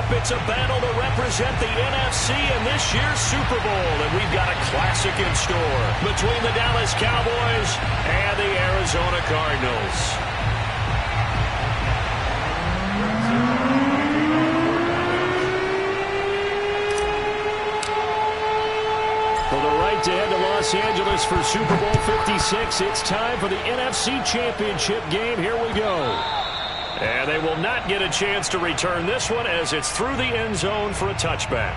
up. It's a battle to represent the NFC in this year's Super Bowl, and we've got a classic in store between the Dallas Cowboys and the Arizona Cardinals. For the right to head to Los Angeles for Super Bowl 56, it's time for the NFC Championship game. Here we go. And they will not get a chance to return this one as it's through the end zone for a touchback.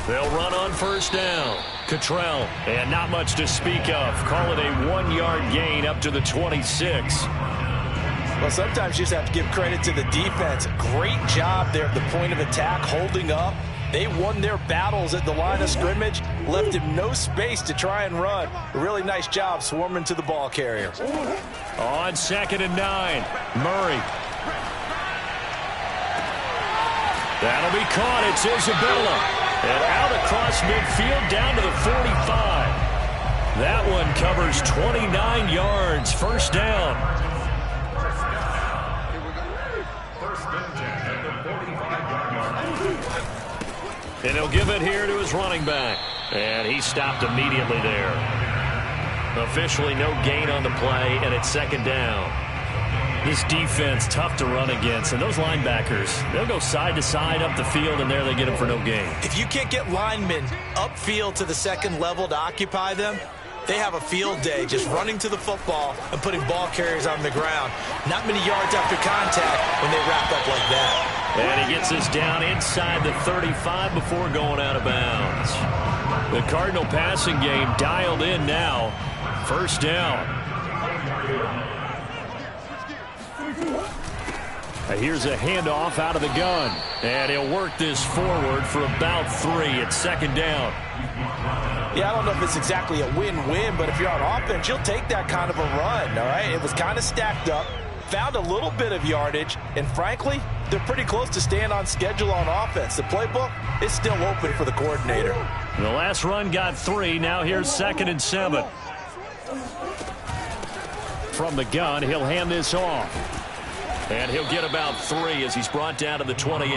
They'll run on first down. Cottrell, and not much to speak of. Call it a 1-yard gain up to the 26. Well, sometimes you just have to give credit to the defense. Great job there at the point of attack, holding up. They won their battles at the line of scrimmage, left him no space to try and run. A really nice job swarming to the ball carrier. On 2nd and 9, Murray. That'll be caught. It's Isabella. And out across midfield down to the 45. That one covers 29 yards. First down. And he'll give it here to his running back. And he stopped immediately there. Officially no gain on the play, and it's 2nd down. This defense tough to run against, and those linebackers, they'll go side to side up the field, and there they get them for no gain. If you can't get linemen upfield to the second level to occupy them, they have a field day just running to the football and putting ball carriers on the ground. Not many yards after contact when they wrap up like that. And he gets us down inside the 35 before going out of bounds. The Cardinal passing game dialed in now. First down. Here's a handoff out of the gun. And he'll work this forward for about 3. It's 2nd down. Yeah, I don't know if it's exactly a win-win, but if you're on offense, you'll take that kind of a run, all right? It was kind of stacked up, found a little bit of yardage, and frankly, they're pretty close to staying on schedule on offense. The playbook is still open for the coordinator. The last run got 3. Now here's 2nd and 7. From the gun, he'll hand this off. And he'll get about 3 as he's brought down to the 28.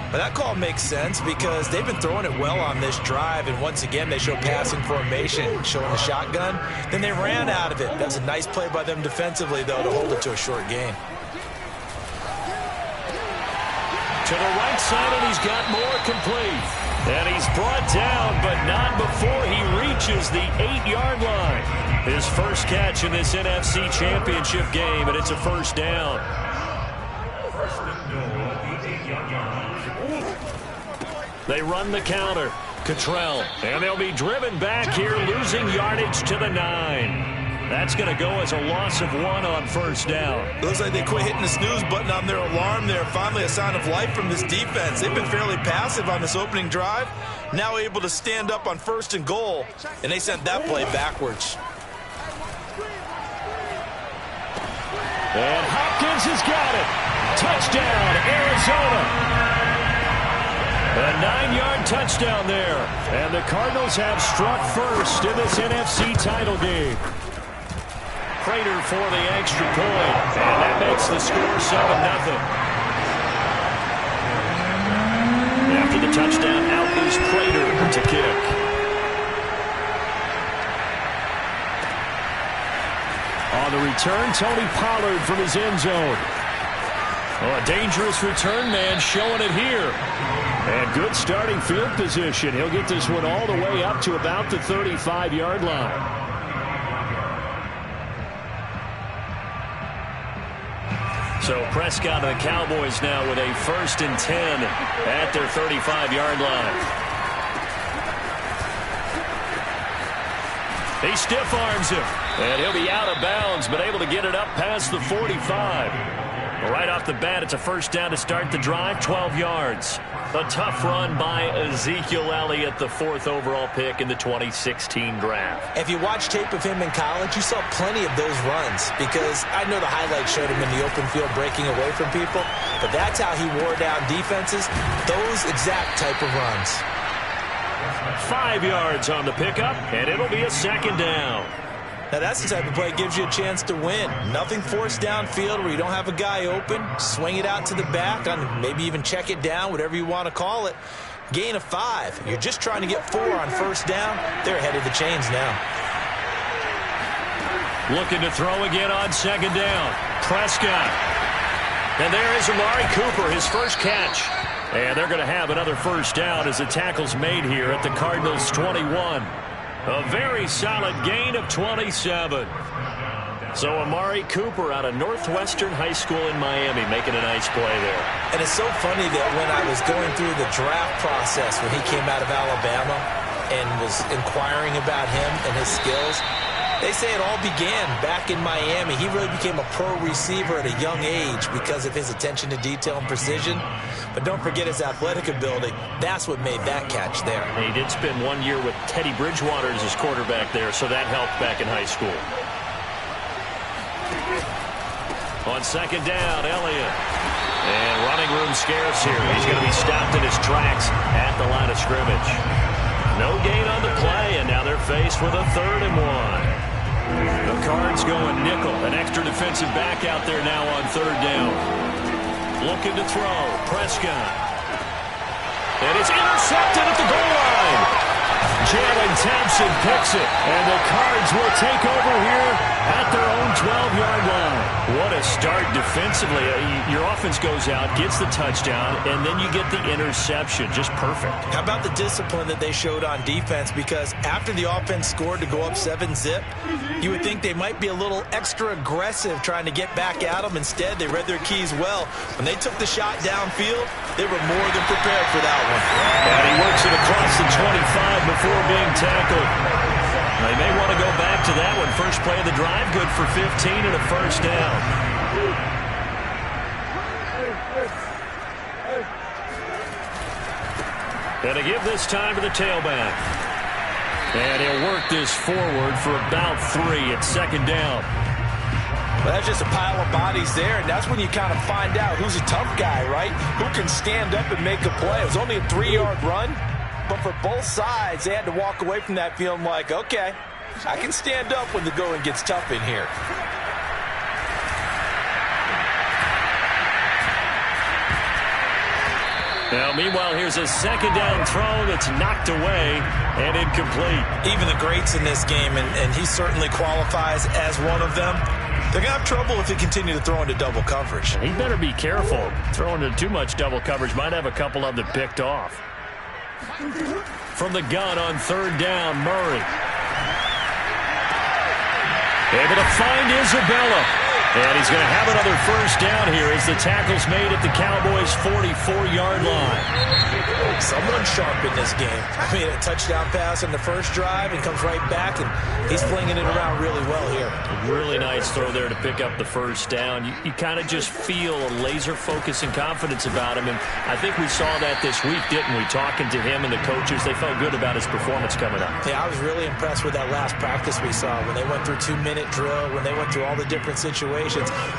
But that call makes sense because they've been throwing it well on this drive, and once again they show passing formation, showing the shotgun. Then they ran out of it. That's a nice play by them defensively, though, to hold it to a short gain. To the right side, and he's got more complete. And he's brought down, but not before he reaches the 8-yard line. His first catch in this NFC Championship game, and it's a first down. They run the counter. Cottrell, and they'll be driven back here, losing yardage to the 9. That's going to go as a loss of 1 on first down. Looks like they quit hitting the snooze button on their alarm there. Finally a sign of life from this defense. They've been fairly passive on this opening drive. Now able to stand up on 1st and goal, and they sent that play backwards. And Hopkins has got it. Touchdown, Arizona. A 9-yard touchdown there. And the Cardinals have struck first in this NFC title game. Prater for the extra point. And that makes the score 7-0. After the touchdown, out is Prater to kick. On the return, Tony Pollard from his end zone. Oh, a dangerous return man showing it here. And good starting field position. He'll get this one all the way up to about the 35-yard line. So Prescott and the Cowboys now with a 1st and 10 at their 35-yard line. He stiff arms him, and he'll be out of bounds, but able to get it up past the 45. Right off the bat, it's a first down to start the drive, 12 yards. A tough run by Ezekiel Elliott, the 4th overall pick in the 2016 draft. If you watch tape of him in college, you saw plenty of those runs because I know the highlights showed him in the open field breaking away from people, but that's how he wore down defenses, those exact type of runs. 5 yards on the pickup, and it'll be a 2nd down. Now, that's the type of play that gives you a chance to win. Nothing forced downfield where you don't have a guy open. Swing it out to the back, maybe even check it down, whatever you want to call it. Gain of 5. You're just trying to get 4 on 1st down. They're ahead of the chains now. Looking to throw again on 2nd down. Prescott. And there is Amari Cooper, his first catch. And they're going to have another 1st down as the tackle's made here at the Cardinals' 21. A very solid gain of 27. So Amari Cooper out of Northwestern High School in Miami making a nice play there. And it's so funny that when I was going through the draft process when he came out of Alabama and was inquiring about him and his skills, they say it all began back in Miami. He really became a pro receiver at a young age because of his attention to detail and precision. But don't forget his athletic ability. That's what made that catch there. He did spend 1 year with Teddy Bridgewater as his quarterback there, so that helped back in high school. On 2nd down, Elliott. And running room scarce here. He's going to be stopped in his tracks at the line of scrimmage. No gain on the play, and now they're faced with a 3rd and 1. The Cards going nickel. An extra defensive back out there now on 3rd down. Looking to throw. Prescott. And it's intercepted at the goal line. Jalen Thompson picks it. And the Cards will take over here at their own 12-yard line. What a start defensively. Your offense goes out, gets the touchdown, and then you get the interception. Just perfect. How about the discipline that they showed on defense? Because after the offense scored to go up 7-zip, you would think they might be a little extra aggressive trying to get back at them. Instead, they read their keys well. When they took the shot downfield, they were more than prepared for that one. And he works it across the 25 before being tackled. They may want to go back to that one. First play of the drive, good for 15 and a 1st down. And to give this time to the tailback. And he'll work this forward for about 3 at 2nd down. Well, that's just a pile of bodies there, and that's when you kind of find out who's a tough guy, right? Who can stand up and make a play. It was only a 3-yard run, but for both sides, they had to walk away from that feeling like, okay, I can stand up when the going gets tough in here. Now, meanwhile, here's a 2nd down throw that's knocked away and incomplete. Even the greats in this game, and he certainly qualifies as one of them, they're going to have trouble if they continue to throw into double coverage. He better be careful. Throwing into too much double coverage might have a couple of them picked off. From the gun on 3rd down, Murray. Able to find Isabella. And he's going to have another 1st down here as the tackle's made at the Cowboys' 44-yard line. Someone sharp in this game. I mean, a touchdown pass on the first drive and comes right back, and he's flinging it around really well here. Really nice throw there to pick up the 1st down. You kind of just feel a laser focus and confidence about him, and I think we saw that this week, didn't we? Talking to him and the coaches, they felt good about his performance coming up. Yeah, I was really impressed with that last practice we saw when they went through 2-minute drill, when they went through all the different situations.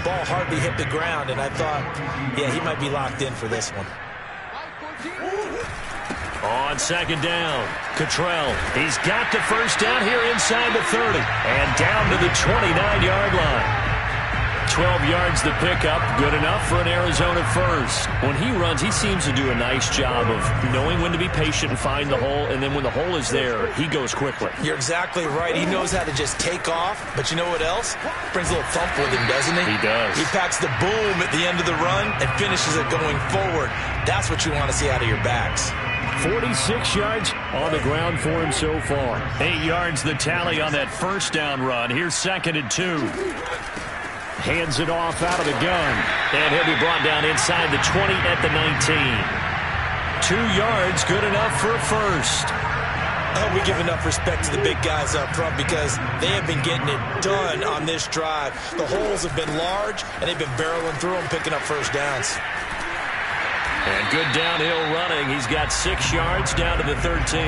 Ball hardly hit the ground, and I thought, yeah, he might be locked in for this one. On 2nd down, Cottrell. He's got the 1st down here inside the 30 and down to the 29-yard line. 12 yards the pickup, good enough for an Arizona 1st. When he runs, he seems to do a nice job of knowing when to be patient and find the hole, and then when the hole is there, he goes quickly. You're exactly right. He knows how to just take off, but you know what else? Brings a little thump with him, doesn't he? He does. He packs the boom at the end of the run and finishes it going forward. That's what you want to see out of your backs. 46 yards on the ground for him so far. 8 yards the tally on that 1st down run. Here's 2nd and 2. Hands it off out of the gun. And he'll be brought down inside the 20 at the 19. 2 yards, good enough for a 1st. Oh, we give enough respect to the big guys up front because they have been getting it done on this drive. The holes have been large, and they've been barreling through them, picking up 1st downs. And good downhill running. He's got 6 yards down to the 13.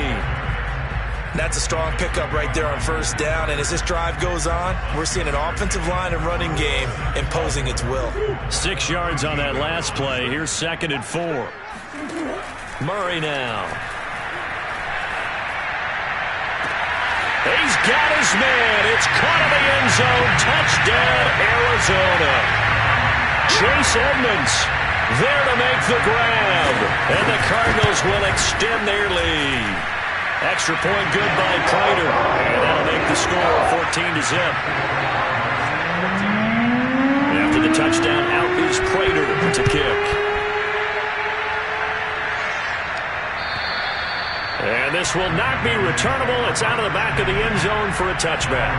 That's a strong pickup right there on first down. And as this drive goes on, we're seeing an offensive line and running game imposing its will. 6 yards on that last play. Here's 2nd and 4. Murray now. He's got his man. It's caught in the end zone. Touchdown, Arizona. Chase Edmonds there to make the grab. And the Cardinals will extend their lead. Extra point good by Prater. And that'll make the score 14-0. After the touchdown, out is Prater to kick. And this will not be returnable. It's out of the back of the end zone for a touchback.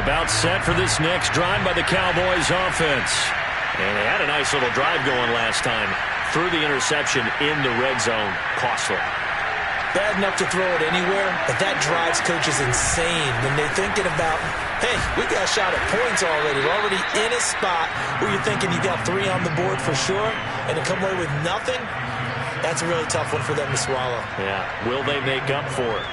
About set for this next drive by the Cowboys offense. And they had a nice little drive going last time. Threw the interception in the red zone. Costly. Bad enough to throw it anywhere, but that drives coaches insane when they're thinking about, hey, we got a shot at points already. We're already in a spot where you're thinking you got 3 on the board for sure, and to come away with nothing, that's a really tough one for them to swallow. Yeah, will they make up for it?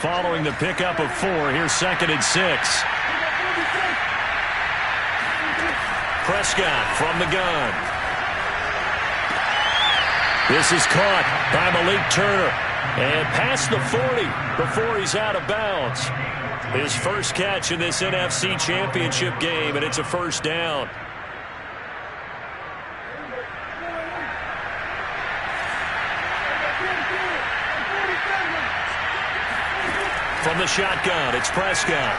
Following the pickup of 4, here's 2nd and 6. Prescott from the gun. This is caught by Malik Turner. And past the 40 before he's out of bounds. His first catch in this NFC Championship game, and it's a first down. From the shotgun, it's Prescott.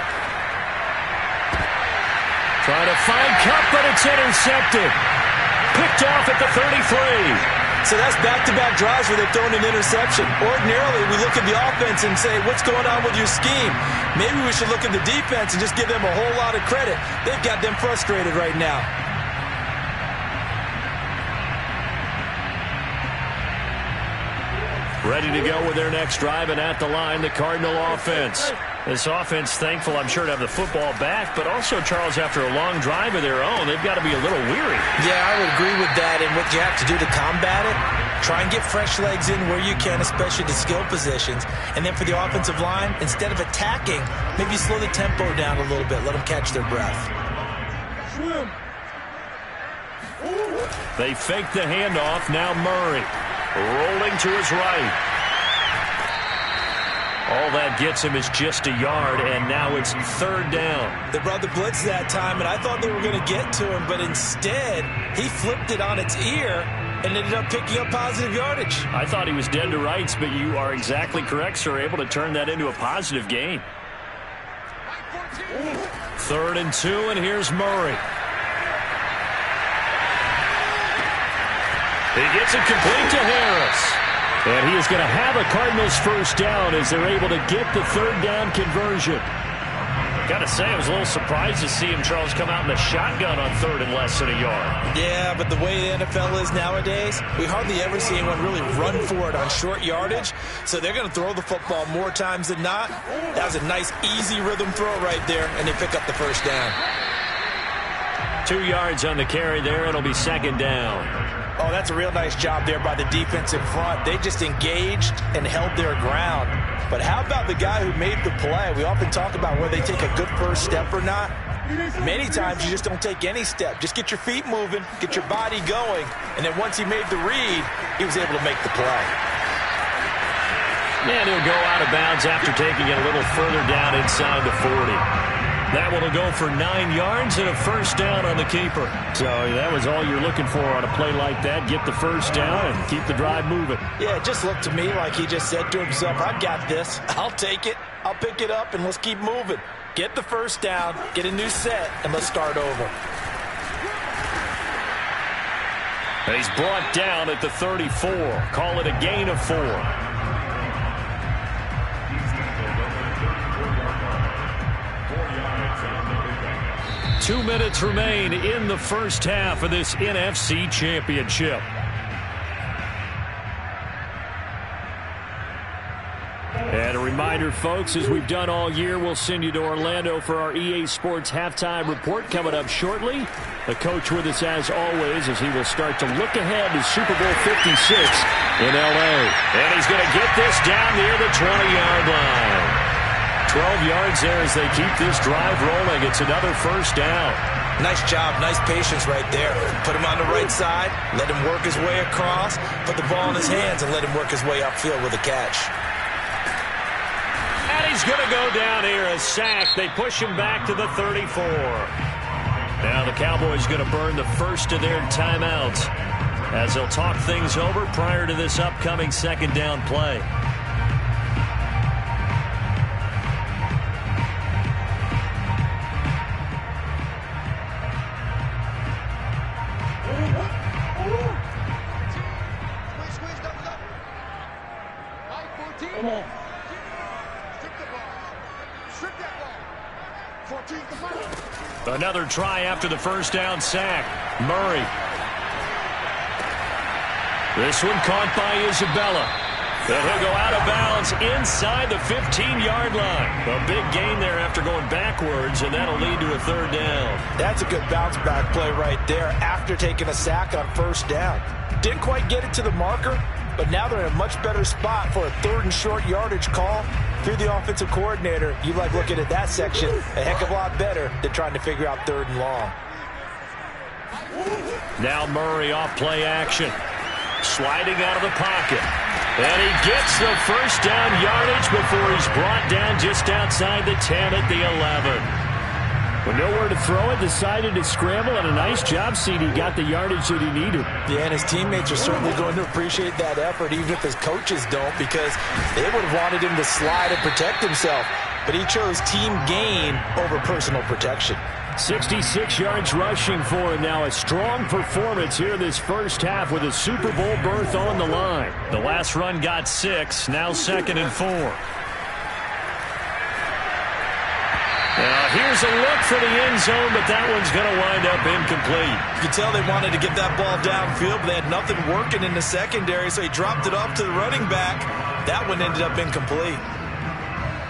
Trying to find Kupp, but it's intercepted. Picked off at the 33. So that's back-to-back drives where they've thrown an interception. Ordinarily, we look at the offense and say, what's going on with your scheme? Maybe we should look at the defense and just give them a whole lot of credit. They've got them frustrated right now. Ready to go with their next drive, and at the line, the Cardinal offense. This offense, thankful, I'm sure, to have the football back, but also, Charles, after a long drive of their own, they've got to be a little weary. Yeah, I would agree with that, and what you have to do to combat it, try and get fresh legs in where you can, especially the skill positions. And then for the offensive line, instead of attacking, maybe slow the tempo down a little bit, let them catch their breath. They fake the handoff, now Murray. Rolling to his right. All that gets him is just a yard, and now it's 3rd down. They brought the blitz that time, and I thought they were going to get to him, but instead, he flipped it on its ear and ended up picking up positive yardage. I thought he was dead to rights, but you are exactly correct, sir. Able to turn that into a positive gain. 3rd and 2, and here's Murray. He gets it complete to Harris. And he is going to have a Cardinals first down as they're able to get the 3rd down conversion. Got to say, I was a little surprised to see him, Charles, come out in the shotgun on 3rd and less than a yard. Yeah, but the way the NFL is nowadays, we hardly ever see anyone really run for it on short yardage. So they're going to throw the football more times than not. That was a nice, easy rhythm throw right there, and they pick up the first down. 2 yards on the carry there. It'll be 2nd down. Oh, that's a real nice job there by the defense in front. They just engaged and held their ground. But how about the guy who made the play? We often talk about whether they take a good first step or not. Many times you just don't take any step. Just get your feet moving, get your body going, and then once he made the read, he was able to make the play. And he'll go out of bounds after taking it a little further down inside the 40. That one will go for 9 yards and a first down on the keeper. So that was all you're looking for on a play like that. Get the first down and keep the drive moving. Yeah, it just looked to me like he just said to himself, I've got this. I'll take it. I'll pick it up, and let's keep moving. Get the first down, get a new set, and let's start over. He's brought down at the 34. Call it a gain of 4. 2 minutes remain in the first half of this NFC Championship. And a Reminder, folks, as we've done all year, we'll send you to Orlando for our EA Sports halftime report coming up shortly. The coach with us as always as he will start to look ahead to Super Bowl 56 in L.A. And he's going to get this down near the 20-yard line. 12 yards there as they keep this drive rolling. It's another first down. Nice job, nice patience right there. Put him on the right side, let him work his way across, put the ball in his hands, and let him work his way upfield with a catch. And he's going to go down here, a sack. They push him back to the 34. Now the Cowboys going to burn the first of their timeouts as they'll talk things over prior to this upcoming second down play. Another try after the first down sack. Murray. This one caught by Isabella. But he'll go out of bounds inside the 15-yard line. A big gain there after going backwards, and that'll lead to a third down. That's a good bounce-back play right there after taking a sack on first down. Didn't quite get it to the marker, but now they're in a much better spot for a third and short yardage call. Through the offensive coordinator, you like looking at that section a heck of a lot better than trying to figure out third and long. Now Murray off play action. Sliding out of the pocket. And he gets the first down yardage before he's brought down just outside the 10 at the 11. With nowhere to throw it, decided to scramble, and a nice job, CD. Got the yardage that he needed. Yeah, and his teammates are certainly going to appreciate that effort, even if his coaches don't, because they would have wanted him to slide and protect himself. But he chose team gain over personal protection. 66 yards rushing for him now. A strong performance here this first half with a Super Bowl berth on the line. The last run got 6, now 2nd and 4. Now here's a look for the end zone, but that one's going to wind up incomplete. You can tell they wanted to get that ball downfield, but they had nothing working in the secondary, so he dropped it off to the running back. That one ended up incomplete.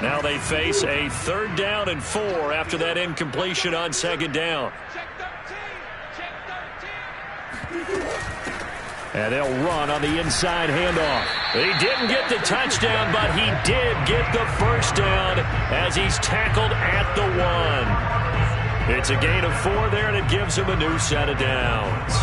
Now they face a 3rd down and 4 after that incompletion on 2nd down. And they'll run on the inside handoff. He didn't get the touchdown, but he did get the first down as he's tackled at the 1. It's a gain of 4 there, and it gives him a new set of downs.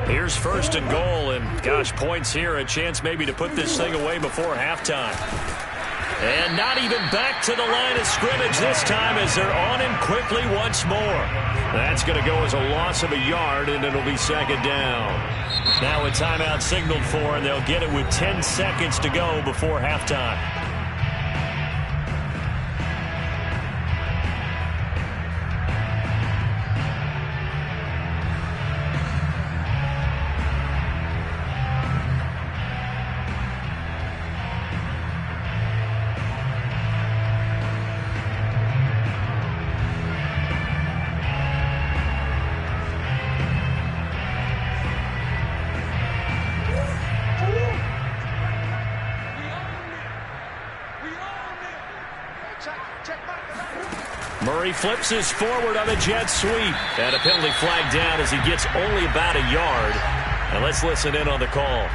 Here's 1st and goal, and gosh, points here, a chance maybe to put this thing away before halftime. And not even back to the line of scrimmage this time as they're on him quickly once more. That's going to go as a loss of a yard, and it'll be 2nd down. Now a timeout signaled for, and they'll get it with 10 seconds to go before halftime. Murray flips his forward on the jet sweep. And a penalty flag down as he gets only about a yard. And let's listen in on the call.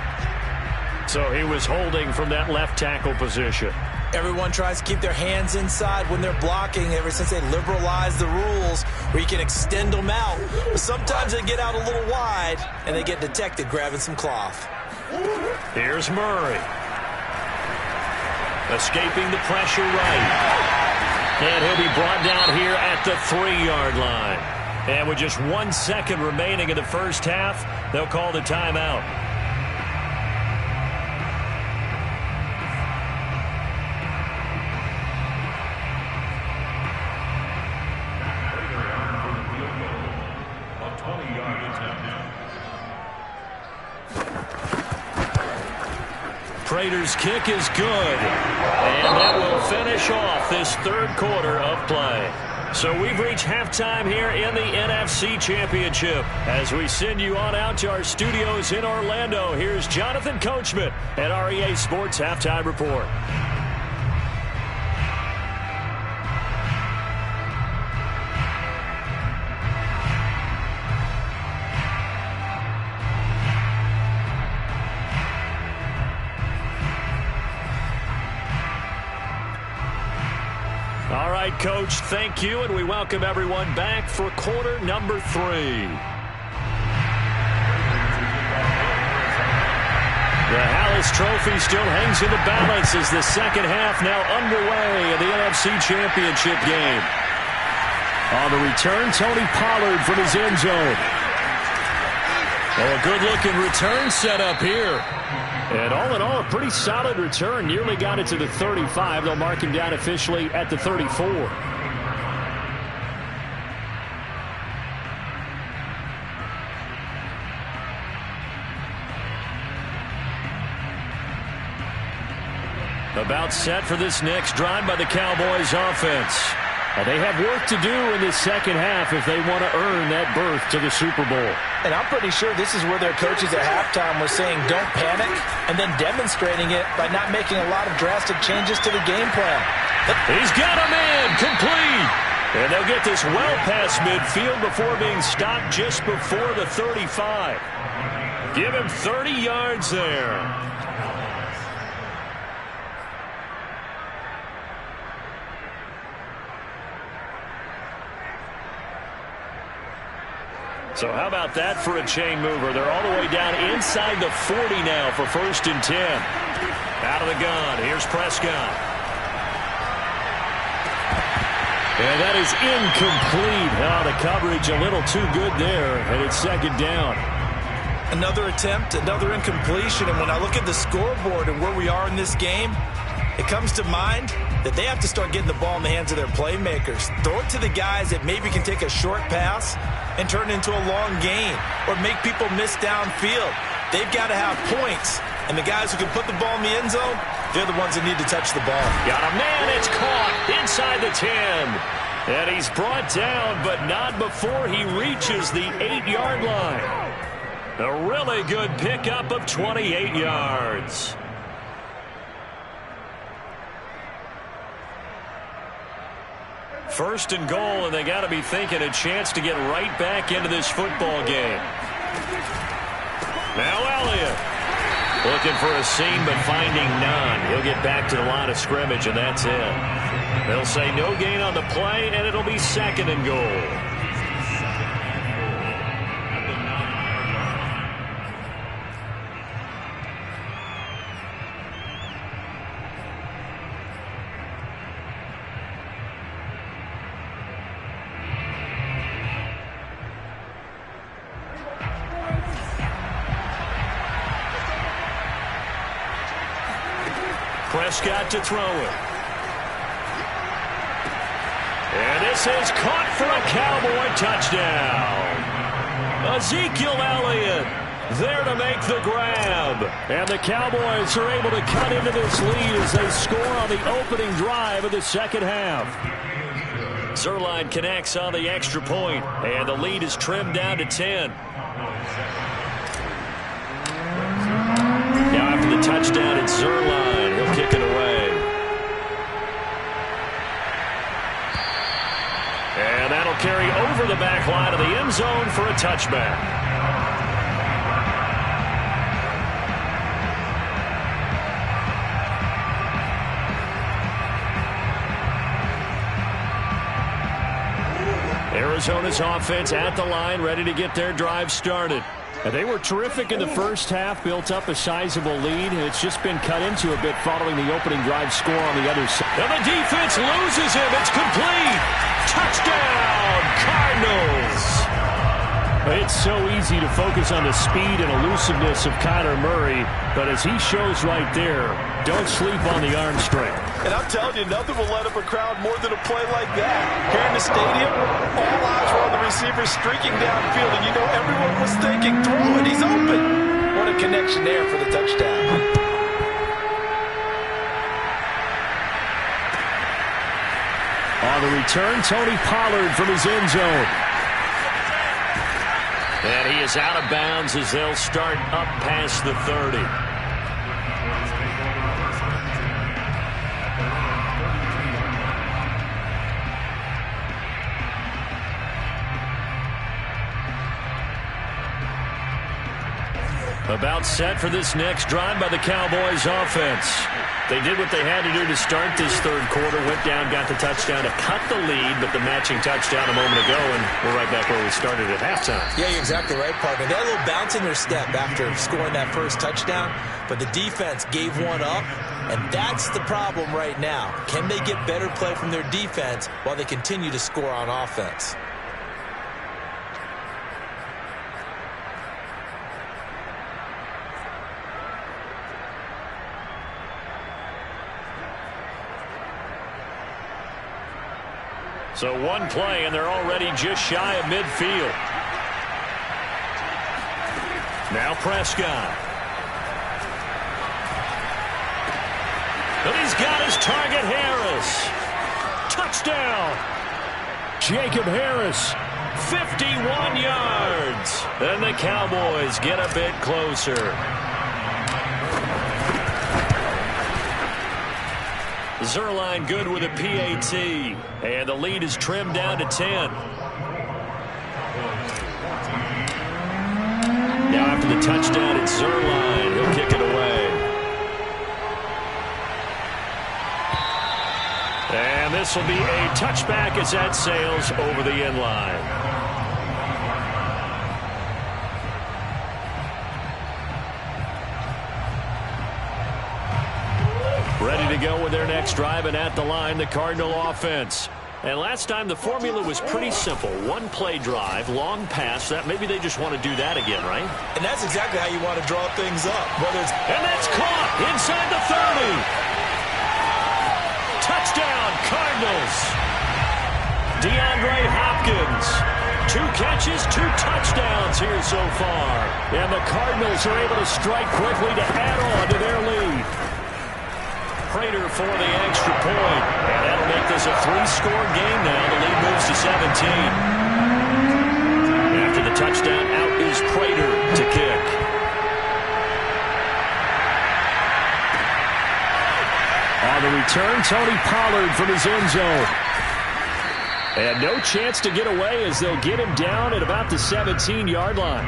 So he was holding from that left tackle position. Everyone tries to keep their hands inside when they're blocking ever since they liberalized the rules where you can extend them out. But sometimes they get out a little wide and they get detected grabbing some cloth. Here's Murray. Escaping the pressure right. And he'll be brought down here at the 3-yard line. And with just 1 second remaining in the first half, they'll call the timeout. Prater's kick is good. And that will finish off this 3rd quarter of play. So we've reached halftime here in the NFC Championship. As we send you on out to our studios in Orlando, here's Jonathan Coachman at REA Sports Halftime Report. All right, Coach, thank you, and we welcome everyone back for quarter number 3. The Hallis Trophy still hangs in the balance as the second half now underway in the NFC Championship game. On the return, Tony Pollard from his end zone. Oh, a good-looking return set up here. And all in all, a pretty solid return. Nearly got it to the 35. They'll mark him down officially at the 34. About set for this next drive by the Cowboys offense. They have work to do in this second half if they want to earn that berth to the Super Bowl. And I'm pretty sure this is where their coaches at halftime were saying don't panic, and then demonstrating it by not making a lot of drastic changes to the game plan. He's got him in, complete. And they'll get this well past midfield before being stopped just before the 35. Give him 30 yards there. So how about that for a chain mover? They're all the way down inside the 40 now for 1st and 10. Out of the gun. Here's Prescott. And that is incomplete. Oh, the coverage a little too good there, and it's 2nd down. Another attempt, another incompletion, and when I look at the scoreboard and where we are in this game, it comes to mind that they have to start getting the ball in the hands of their playmakers. Throw it to the guys that maybe can take a short pass and turn it into a long gain or make people miss downfield. They've got to have points, and the guys who can put the ball in the end zone, they're the ones that need to touch the ball. Got a man, it's caught inside the 10. And he's brought down, but not before he reaches the 8-yard line. A really good pickup of 28 yards. First and goal, and they got to be thinking a chance to get right back into this football game. Now Elliott looking for a seam, but finding none. He'll get back to the line of scrimmage, and that's it. They'll say no gain on the play, and it'll be 2nd and goal. Prescott to throw it. And this is caught for a Cowboy touchdown. Ezekiel Elliott there to make the grab. And the Cowboys are able to cut into this lead as they score on the opening drive of the second half. Zerline connects on the extra point, and the lead is trimmed down to 10. Now after the touchdown, it's Zerline. He'll kick it away. And that'll carry over the back line of the end zone for a touchback. Arizona's offense at the line, ready to get their drive started. And they were terrific in the first half, built up a sizable lead, and it's just been cut into a bit following the opening drive score on the other side. And the defense loses him. It's complete. Touchdown, Cardinals. It's so easy to focus on the speed and elusiveness of Kyler Murray, but as he shows right there, don't sleep on the arm strength. And I'm telling you, nothing will let up a crowd more than a play like that. Here in the stadium, all eyes were on the receiver streaking downfield, and you know everyone was thinking, throw it, he's open. What a connection there for the touchdown. On On the return, Tony Pollard from his end zone. And he is out of bounds as they'll start up past the 30. About set for this next drive by the Cowboys offense. They did what they had to do to start this third quarter. Went down, got the touchdown to cut the lead, but the matching touchdown a moment ago, and we're right back where we started at halftime. Yeah, you're exactly right, partner. They had a little bounce in their step after scoring that first touchdown, but the defense gave one up, and that's the problem right now. Can they get better play from their defense while they continue to score on offense? So one play, and they're already just shy of midfield. Now Prescott. And he's got his target, Harris. Touchdown. Jacob Harris, 51 yards. And the Cowboys get a bit closer. Zerline good with a PAT, and the lead is trimmed down to 10. Now after the touchdown, it's Zerline. He'll kick it away. And this will be a touchback as that sails over the end line. Ready to go with their next drive, and at the line, the Cardinal offense. And last time, the formula was pretty simple. One play drive, long pass. That maybe they just want to do that again, right? And that's exactly how you want to draw things up. And that's caught inside the 30. Touchdown, Cardinals. DeAndre Hopkins. 2 catches, 2 touchdowns here so far. And the Cardinals are able to strike quickly to add on to their lead. Prater for the extra point. And that'll make this a 3-score game now. The lead moves to 17. After the touchdown, out is Prater to kick. On the return, Tony Pollard from his end zone. And no chance to get away as they'll get him down at about the 17-yard line.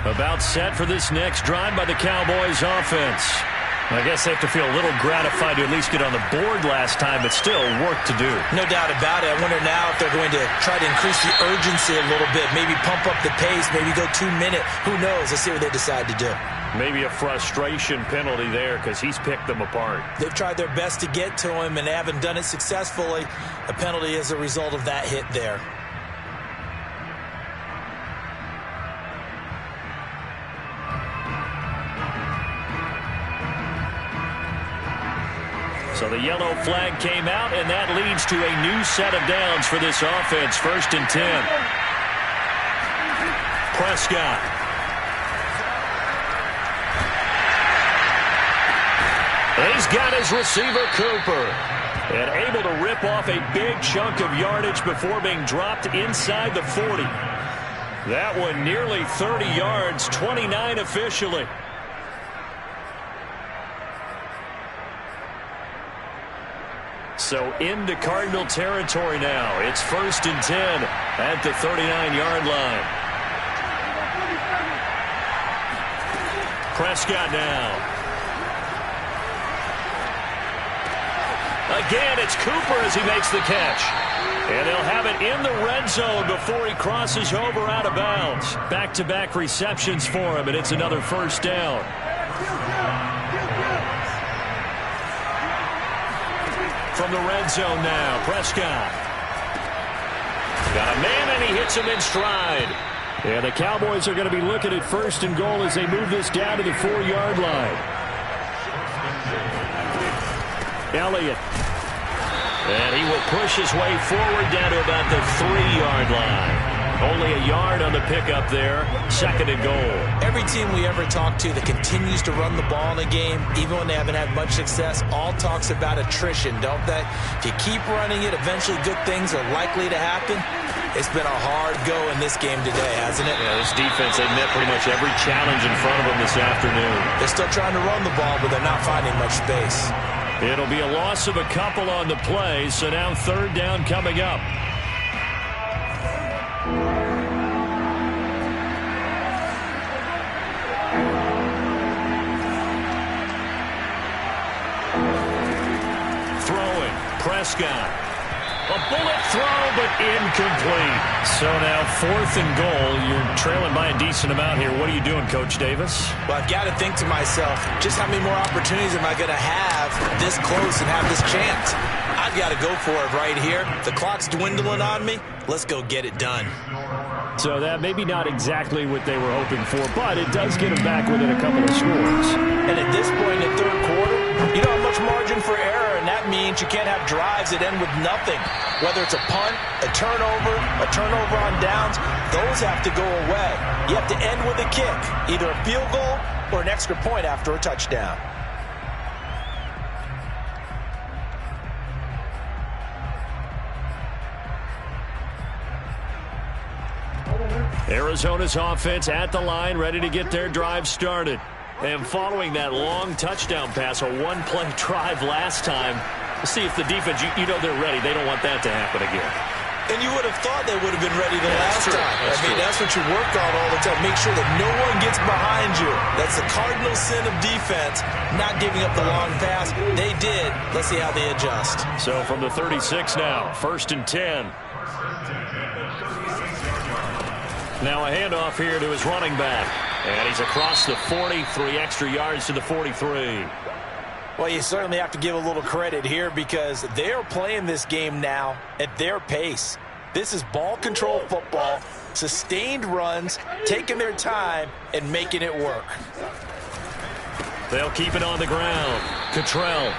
About set for this next drive by the Cowboys offense. I guess they have to feel a little gratified to at least get on the board last time, but still work to do. No doubt about it. I wonder now if they're going to try to increase the urgency a little bit, maybe pump up the pace, maybe go 2-minute. Who knows? Let's see what they decide to do. Maybe a frustration penalty there because he's picked them apart. They've tried their best to get to him and they haven't done it successfully. A penalty as a result of that hit there. So the yellow flag came out, and that leads to a new set of downs for this offense. 1st and 10. Prescott. He's got his receiver, Cooper. And able to rip off a big chunk of yardage before being dropped inside the 40. That one nearly 30 yards, 29 officially. So into Cardinal territory now. It's 1st and 10 at the 39-yard line. Prescott now. Again, it's Cooper as he makes the catch. And they'll have it in the red zone before he crosses over out of bounds. Back-to-back receptions for him, and it's another 1st down. From the red zone now, Prescott. Got a man, and he hits him in stride. And the Cowboys are going to be looking at 1st and goal as they move this down to the 4-yard line. Elliott. And he will push his way forward down to about the 3-yard line. Only a yard on the pickup there. 2nd and goal. Every team we ever talk to that continues to run the ball in a game, even when they haven't had much success, all talks about attrition, don't they? If you keep running it, eventually good things are likely to happen. It's been a hard go in this game today, hasn't it? Yeah, this defense, they met pretty much every challenge in front of them this afternoon. They're still trying to run the ball, but they're not finding much space. It'll be a loss of a couple on the play, so now 3rd down coming up. Throwing, Prescott. A bullet throw, but incomplete. So now 4th and goal. You're trailing by a decent amount here. What are you doing, Coach Davis? Well, I've got to think to myself, just how many more opportunities am I going to have this close and have this chance? I've got to go for it right here. The clock's dwindling on me. Let's go get it done. So that maybe not exactly what they were hoping for, but it does get them back within a couple of scores. And at this point in the 3rd quarter, you don't have much margin for error, and that means you can't have drives that end with nothing. Whether it's a punt, a turnover on downs, those have to go away. You have to end with a kick, either a field goal or an extra point after a touchdown. Arizona's offense at the line, ready to get their drive started. And following that long touchdown pass, a one-play drive last time, let's see if the defense, you know they're ready. They don't want that to happen again. And you would have thought they would have been ready the last time. That's what you work on all the time. Make sure that no one gets behind you. That's the cardinal sin of defense, not giving up the long pass. They did. Let's see how they adjust. So from the 36 now, 1st and 10. Now a handoff here to his running back. And he's across the 40, 3 extra yards to the 43. Well, you certainly have to give a little credit here because they're playing this game now at their pace. This is ball control football, sustained runs, taking their time, and making it work. They'll keep it on the ground. Cottrell,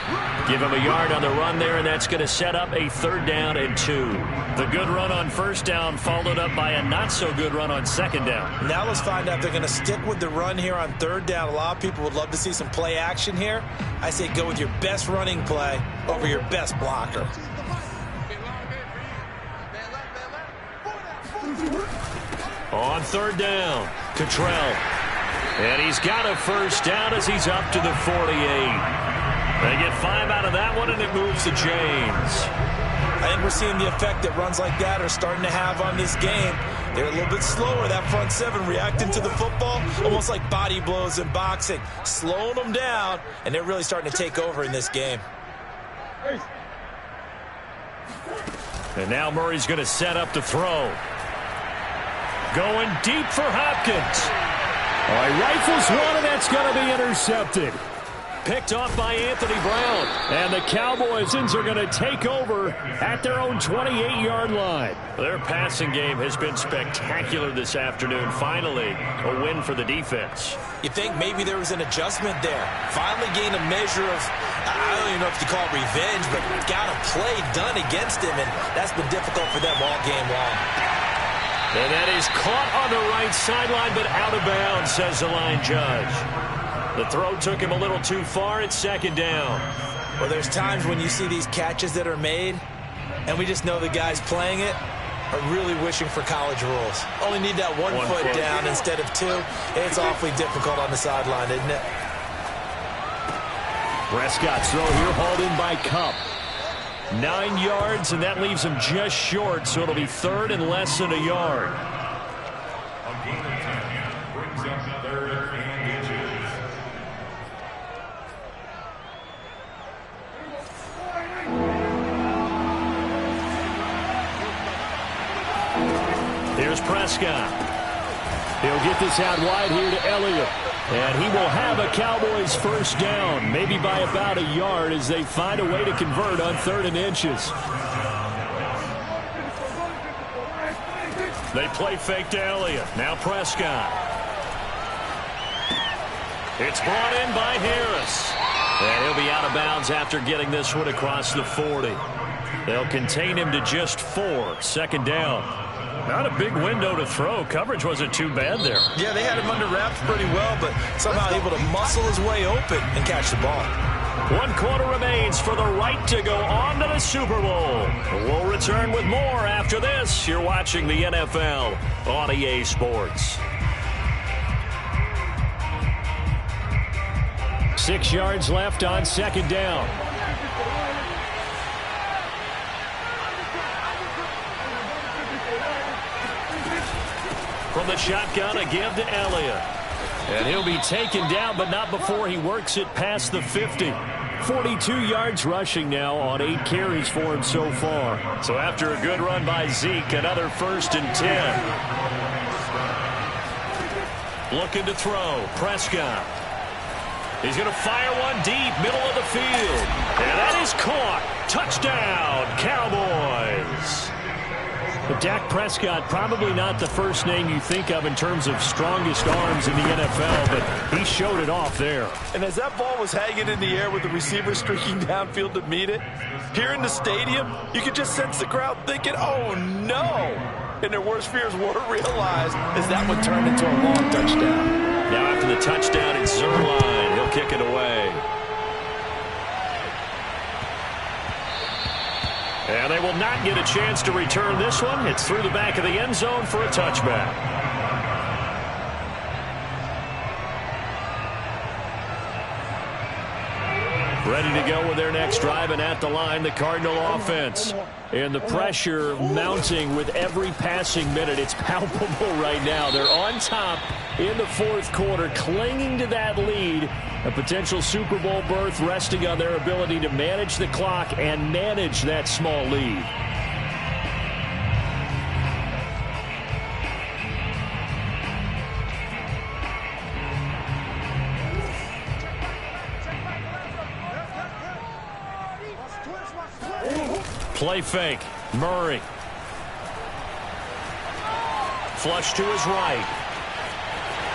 give him a yard on the run there, and that's going to set up a 3rd down and 2. The good run on 1st down followed up by a not-so-good run on 2nd down. Now let's find out if they're going to stick with the run here on 3rd down. A lot of people would love to see some play action here. I say go with your best running play over your best blocker. On 3rd down, Cottrell. And he's got a 1st down as he's up to the 48. They get 5 out of that one, and it moves the chains. I think we're seeing the effect that runs like that are starting to have on this game. They're a little bit slower, that front 7, reacting to the football, almost like body blows in boxing, slowing them down, and they're really starting to take over in this game. And now Murray's going to set up to throw. Going deep for Hopkins. All right, rifles one, and that's going to be intercepted. Picked off by Anthony Brown. And the Cowboys are going to take over at their own 28-yard line. Their passing game has been spectacular this afternoon. Finally, a win for the defense. You think maybe there was an adjustment there. Finally gained a measure of, I don't even know if you call it revenge, but got a play done against him, and that's been difficult for them all game long. And that is caught on the right sideline, but out of bounds, says the line judge. The throw took him a little too far. It's 2nd down. Well, there's times when you see these catches that are made, and we just know the guys playing it are really wishing for college rules. Only need that one foot down instead of 2. It's awfully difficult on the sideline, isn't it? Prescott's throw here hauled in by Kupp. 9 yards, and that leaves him just short, so it'll be 3rd and less than a yard. Here's Prescott. He'll get this out wide here to Elliott. And he will have a Cowboys 1st down, maybe by about a yard as they find a way to convert on 3rd and inches. They play fake to Elliott. Now Prescott. It's brought in by Harris. And he'll be out of bounds after getting this one across the 40. They'll contain him to just 4. Second down. Not a big window to throw. Coverage wasn't too bad there. Yeah, they had him under wraps pretty well, but somehow able to muscle his way open and catch the ball. 1 quarter remains for the right to go on to the Super Bowl. We'll return with more after this. You're watching the NFL on EA Sports. 6 yards left on second down. From the shotgun, a give to Elliott. And he'll be taken down, but not before he works it past the 50. 42 yards rushing now on 8 carries for him so far. So after a good run by Zeke, another 1st and 10. Looking to throw. Prescott. He's going to fire one deep, middle of the field. And that is caught. Touchdown, Cowboys. But Dak Prescott, probably not the first name you think of in terms of strongest arms in the NFL, but he showed it off there. And as that ball was hanging in the air with the receiver streaking downfield to meet it, here in the stadium, you could just sense the crowd thinking, oh, no. And their worst fears were realized as that one turned into a long touchdown. Now after the touchdown in Zerline, he'll kick it away. And they will not get a chance to return this one. It's through the back of the end zone for a touchback. Ready to go with their next drive, and at the line, the Cardinal offense. And the pressure mounting with every passing minute. It's palpable right now. They're on top in the 4th quarter, clinging to that lead. A potential Super Bowl berth resting on their ability to manage the clock and manage that small lead. Play fake. Murray. Flush to his right.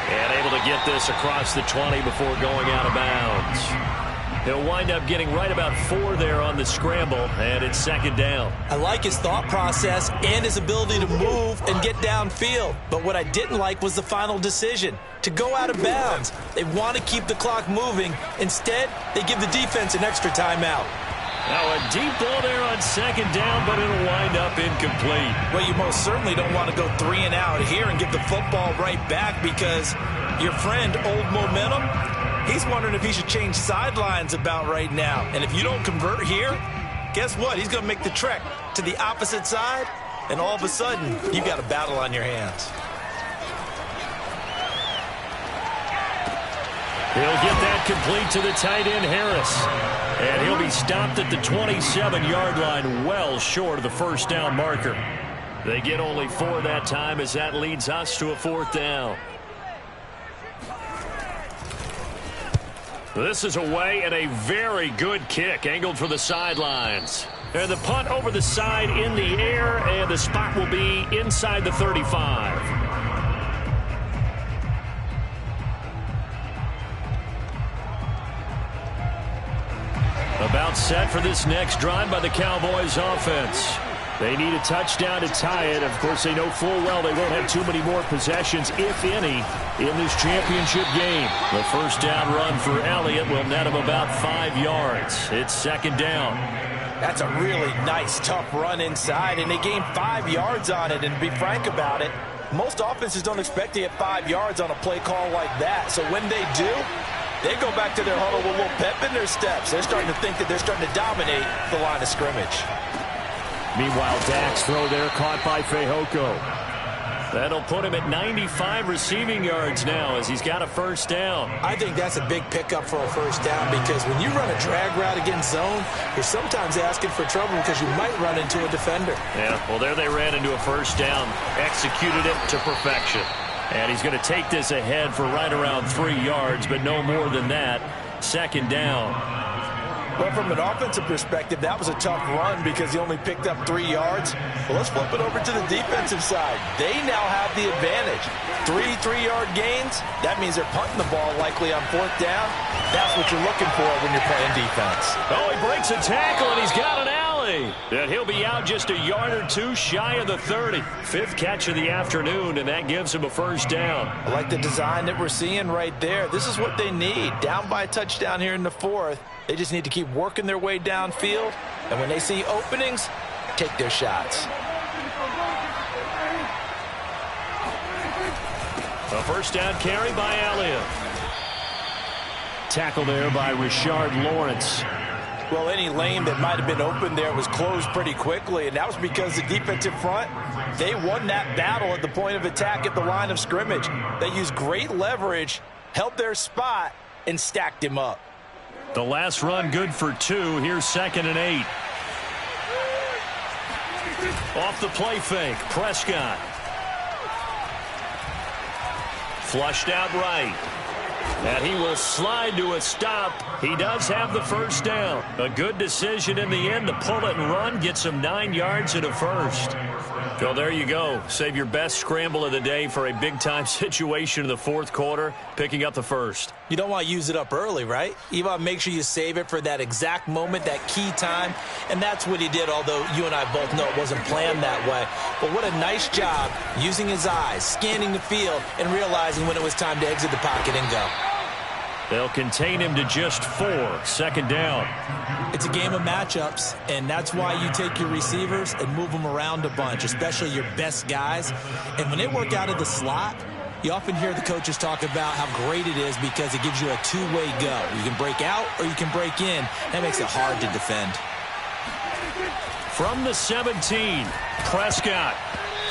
And able to get this across the 20 before going out of bounds. He'll wind up getting right about 4 there on the scramble, and it's second down. I like his thought process and his ability to move and get downfield. But what I didn't like was the final decision, to go out of bounds. They want to keep the clock moving. Instead, they give the defense an extra timeout. Now a deep ball there on second down, but it'll wind up incomplete. Well, you most certainly don't want to go 3 and out here and give the football right back, because your friend, Old Momentum, he's wondering if he should change sidelines about right now. And if you don't convert here, guess what? He's going to make the trek to the opposite side, and all of a sudden, you've got a battle on your hands. He'll get that complete to the tight end, Harris. And he'll be stopped at the 27-yard line, well short of the first down marker. They get only 4 that time, as that leads us to a 4th down. This is away, and a very good kick, angled for the sidelines. And the punt over the side in the air, and the spot will be inside the 35. About set for this next drive by the Cowboys offense. They need a touchdown to tie it. Of course, they know full well they won't have too many more possessions, if any, in this championship game. The first down run for Elliott will net him about 5 yards. It's second down. That's a really nice, tough run inside, and they gained 5 yards on it. And to be frank about it, most offenses don't expect to get 5 yards on a play call like that. So when they do, they go back to their huddle with a little pep in their steps. They're starting to think that they're starting to dominate the line of scrimmage. Meanwhile, Dak's throw there caught by Fehoko. That'll put him at 95 receiving yards now, as he's got a first down. I think that's a big pickup for a first down, because when you run a drag route against zone, you're sometimes asking for trouble because you might run into a defender. Yeah, well, there they ran into a first down, executed it to perfection. And he's going to take this ahead for right around 3 yards, but no more than that. Second down. Well, from an offensive perspective, that was a tough run because he only picked up 3 yards. Well, let's flip it over to the defensive side. They now have the advantage. 3 3-yard gains, that means they're punting the ball likely on 4th down. That's what you're looking for when you're playing defense. Oh, he breaks a tackle, and he's got an alley. And he'll be out just a yard or 2 shy of the 30. 5th catch of the afternoon, and that gives him a first down. I like the design that we're seeing right there. This is what they need. Down by a touchdown here in the 4th. They just need to keep working their way downfield. And when they see openings, take their shots. A first down carry by Elliott. Tackle there by Richard Lawrence. Well, any lane that might have been open there was closed pretty quickly, and that was because the defensive front, they won that battle at the point of attack at the line of scrimmage. They used great leverage, held their spot, and stacked him up. The last run good for 2. Here's 2nd and 8. Off the play fake, Prescott. Flushed out right. And he will slide to a stop. He does have the first down. A good decision in the end to pull it and run. Gets him 9 yards and a first. Well, there you go. Save your best scramble of the day for a big-time situation in the 4th quarter, picking up the first. You don't want to use it up early, right? You want to make sure you save it for that exact moment, that key time. And that's what he did, although you and I both know it wasn't planned that way. But what a nice job using his eyes, scanning the field, and realizing when it was time to exit the pocket and go. They'll contain him to just 4. 2nd down. It's a game of matchups, and that's why you take your receivers and move them around a bunch, especially your best guys. And when they work out of the slot, you often hear the coaches talk about how great it is because it gives you a two-way go. You can break out or you can break in. That makes it hard to defend. From the 17, Prescott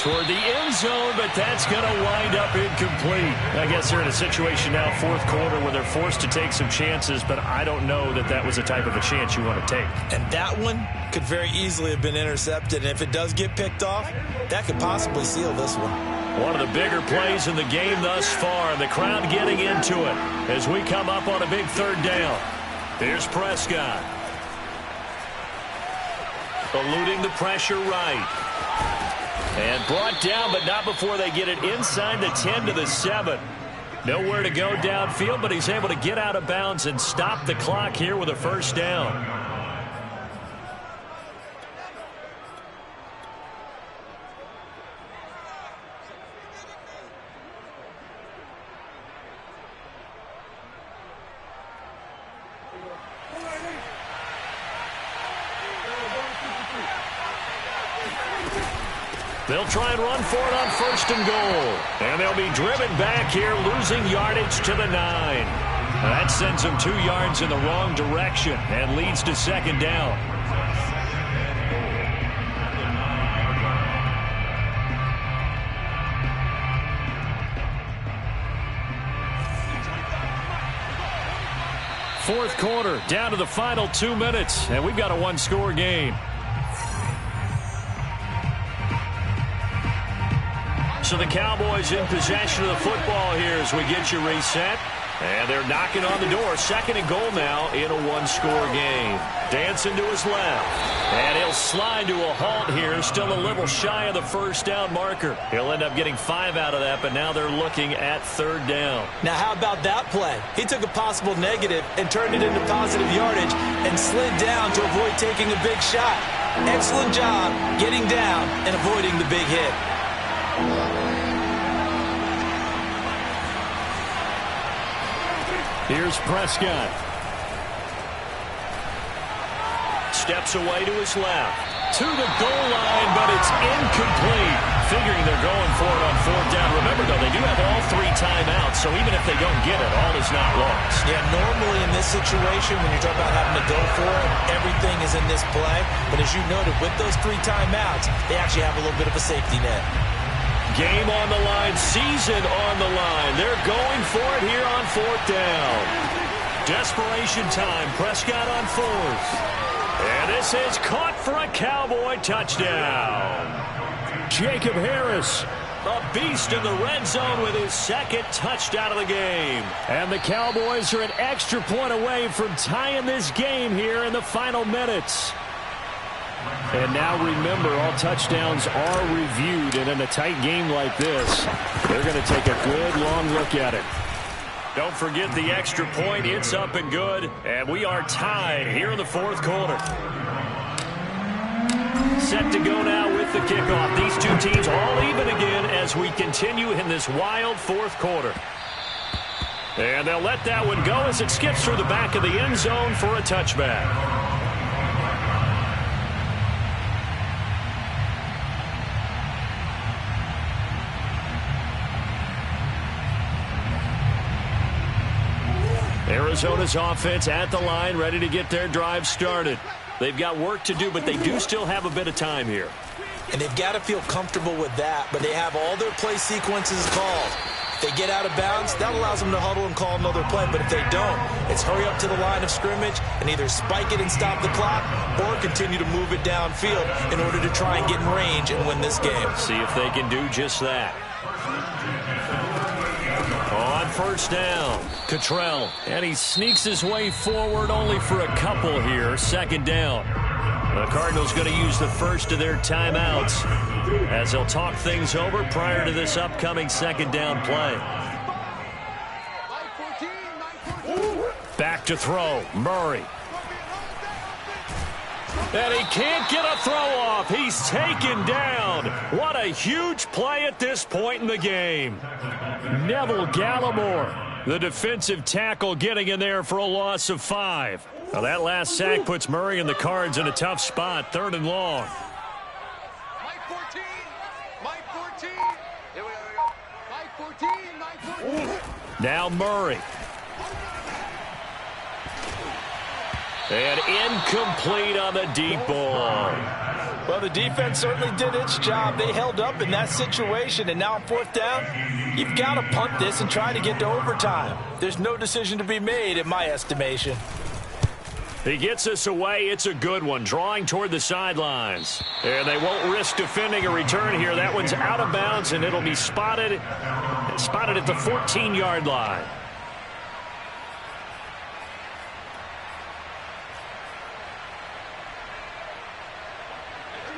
toward the end zone, but that's going to wind up incomplete. I guess they're in a situation now, 4th quarter, where they're forced to take some chances, but I don't know that that was the type of a chance you want to take. And that one could very easily have been intercepted, and if it does get picked off, that could possibly seal this one. One of the bigger plays in the game thus far, and the crowd getting into it as we come up on a big 3rd down. Here's Prescott. Eluding the pressure right. And brought down, but not before they get it inside the 10 to the 7. Nowhere to go downfield, but he's able to get out of bounds and stop the clock here with a first down. They'll try and run for it on 1st and goal. And they'll be driven back here, losing yardage to the 9. That sends them 2 yards in the wrong direction and leads to 2nd down. Fourth quarter, down to the final 2 minutes, and we've got a 1-score game. So the Cowboys in possession of the football here as we get you reset. And they're knocking on the door. 2nd and goal now in a 1-score game. Dancing to his left. And he'll slide to a halt here. Still a little shy of the first down marker. He'll end up getting 5 out of that, but now they're looking at 3rd down. Now how about that play? He took a possible negative and turned it into positive yardage and slid down to avoid taking a big shot. Excellent job getting down and avoiding the big hit. Here's Prescott. Steps away to his left. To the goal line, but it's incomplete. Figuring they're going for it on 4th down. Remember, though, they do have all 3 timeouts, so even if they don't get it, all is not lost. Yeah, normally in this situation, when you're talking about having to go for it, everything is in this play. But as you noted, with those 3 timeouts, they actually have a little bit of a safety net. Game on the line, season on the line. They're going for it here on 4th down. Desperation time, Prescott on 4th. And this is caught for a Cowboy touchdown. Jacob Harris A beast in the red zone with his second touchdown of the game. And the Cowboys are an extra point away from tying this game here in the final minutes. And now remember, all touchdowns are reviewed, and in a tight game like this, they're going to take a good long look at it. Don't forget the extra point. It's up and good, and we are tied here in the fourth quarter. Set to go now with the kickoff. These two teams all even again as we continue in this wild fourth quarter. And they'll let that one go as it skips through the back of the end zone for a touchback. Arizona's offense at the line, ready to get their drive started. They've got work to do, but they do still have a bit of time here. And they've got to feel comfortable with that, but they have all their play sequences called. If they get out of bounds, that allows them to huddle and call another play. But if they don't, it's hurry up to the line of scrimmage and either spike it and stop the clock or continue to move it downfield in order to try and get in range and win this game. See if they can do just that. On first down, Cottrell, and he sneaks his way forward only for a couple here. Second down. The Cardinals going to use the first of their timeouts as they'll talk things over prior to this upcoming second down play. Back to throw, Murray. And he can't get a throw off. He's taken down. What a huge play at this point in the game. Neville Gallimore, the defensive tackle, getting in there for a loss of 5. Now that last sack puts Murray and the Cards in a tough spot, 3rd and long. Now Murray. And incomplete on the deep ball. Well, the defense certainly did its job. They held up in that situation, and now on fourth down, you've got to punt this and try to get to overtime. There's no decision to be made in my estimation. He gets us away. It's a good one, drawing toward the sidelines. And they won't risk defending a return here. That one's out of bounds, and it'll be spotted at the 14-yard line.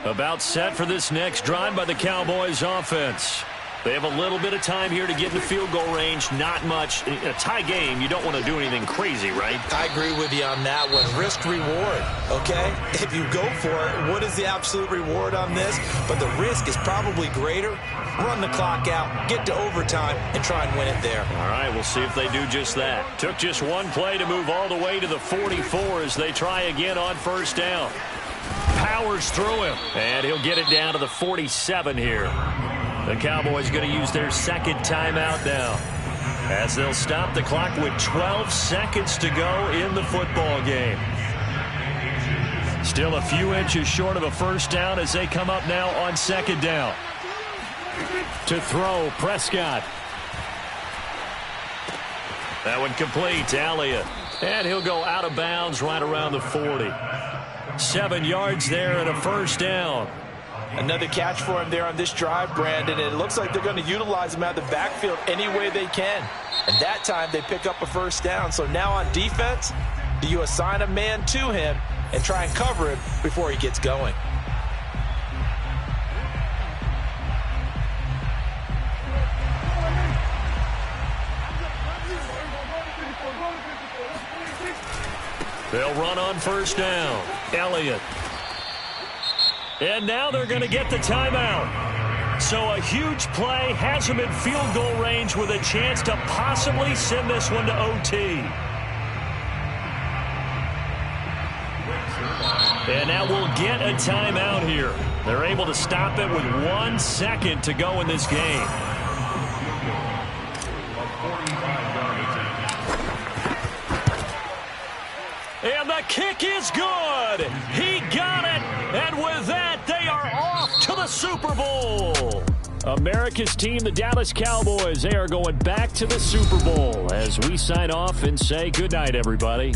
About set for this next drive by the Cowboys offense. They have a little bit of time here to get in the field goal range. Not much. In a tie game, you don't want to do anything crazy, right? I agree with you on that one. Risk-reward, okay? If you go for it, what is the absolute reward on this? But the risk is probably greater. Run the clock out, get to overtime, and try and win it there. All right, we'll see if they do just that. Took just one play to move all the way to the 44 as they try again on first down. Powers through him, and he'll get it down to the 47 here. The Cowboys going to use their second timeout now as they'll stop the clock with 12 seconds to go in the football game. Still a few inches short of a first down as they come up now on second down. To throw, Prescott. That one complete, Elliott. And he'll go out of bounds right around the 40. 7 yards there and a first down. Another catch for him there on this drive, Brandon. And it looks like they're going to utilize him out of the backfield any way they can. And that time they pick up a first down. So now on defense, do you assign a man to him and try and cover him before he gets going? They'll run on first down. Elliott. And now they're going to get the timeout. So a huge play has them in field goal range with a chance to possibly send this one to OT. And now we'll get a timeout here. They're able to stop it with 1 second to go in this game. And the kick is good. He got it. And with that, they are off to the Super Bowl. America's team, the Dallas Cowboys, they are going back to the Super Bowl as we sign off and say goodnight, everybody.